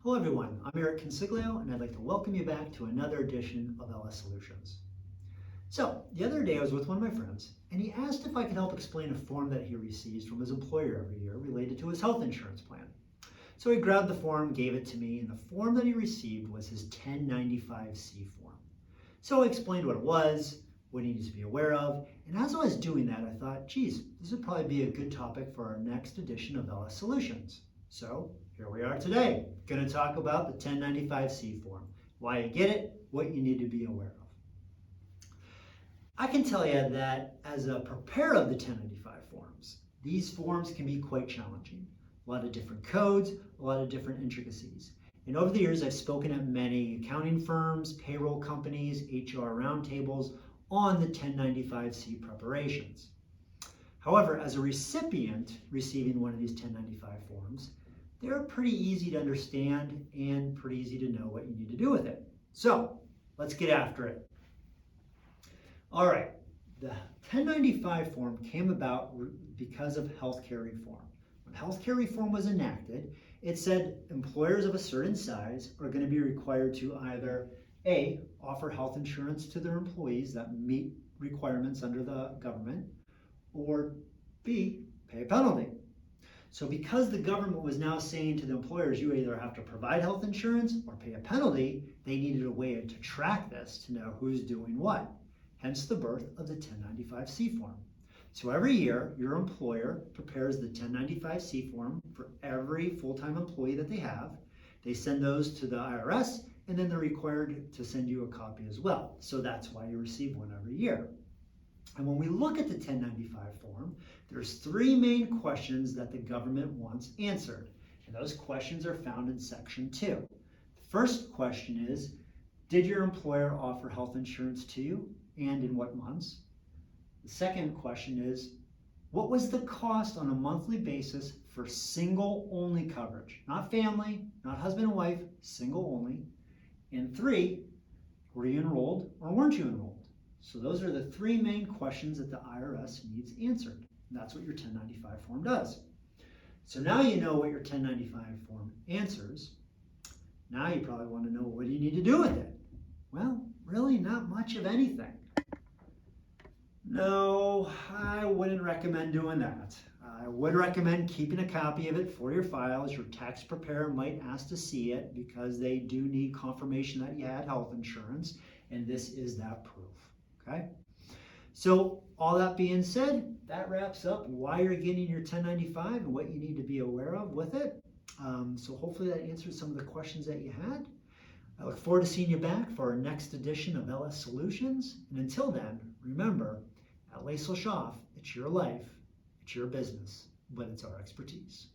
Hello everyone, I'm Eric Consiglio and I'd like to welcome you back to another edition of LS Solutions. So, the other day I was with one of my friends and he asked if I could help explain a form that he receives from his employer every year related to his health insurance plan. So he grabbed the form, gave it to me, and the form that he received was his 1095C form. So I explained what it was, what he needs to be aware of, and as I was doing that I thought, geez, this would probably be a good topic for our next edition of LS Solutions. So here we are today, going to talk about the 1095C form, why you get it, what you need to be aware of. I can tell you that as a preparer of the 1095 forms, these forms can be quite challenging. A lot of different codes, a lot of different intricacies. And over the years, I've spoken at many accounting firms, payroll companies, HR roundtables on the 1095C preparations. However, as a recipient receiving one of these 1095 forms, they're pretty easy to understand and pretty easy to know what you need to do with it. So let's get after it. All right, the 1095 form came about because of healthcare reform. When healthcare reform was enacted, it said employers of a certain size are going to be required to either A, offer health insurance to their employees that meet requirements under the government, or B, pay a penalty. So because the government was now saying to the employers, you either have to provide health insurance or pay a penalty, they needed a way to track this to know who's doing what. Hence the birth of the 1095C form. So every year, your employer prepares the 1095C form for every full-time employee that they have. They send those to the IRS, and then they're required to send you a copy as well. So that's why you receive one every year. And when we look at the 1095 form, there's three main questions that the government wants answered. And those questions are found in section 2. The first question is, did your employer offer health insurance to you, and in what months? The second question is, what was the cost on a monthly basis for single-only coverage? Not family, not husband and wife, single only. And 3, were you enrolled or weren't you enrolled? So those are the three main questions that the IRS needs answered. And that's what your 1095 form does. So now you know what your 1095 form answers. Now you probably want to know, what do you need to do with it? Well, really not much of anything. No, I wouldn't recommend doing that. I would recommend keeping a copy of it for your files. Your tax preparer might ask to see it because they do need confirmation that you had health insurance, and this is that proof. Okay? So all that being said, that wraps up why you're getting your 1095 and what you need to be aware of with it. So hopefully that answers some of the questions that you had. I look forward to seeing you back for our next edition of LS Solutions. And until then, remember, at Loesel-Schaaf, it's your life, it's your business, but it's our expertise.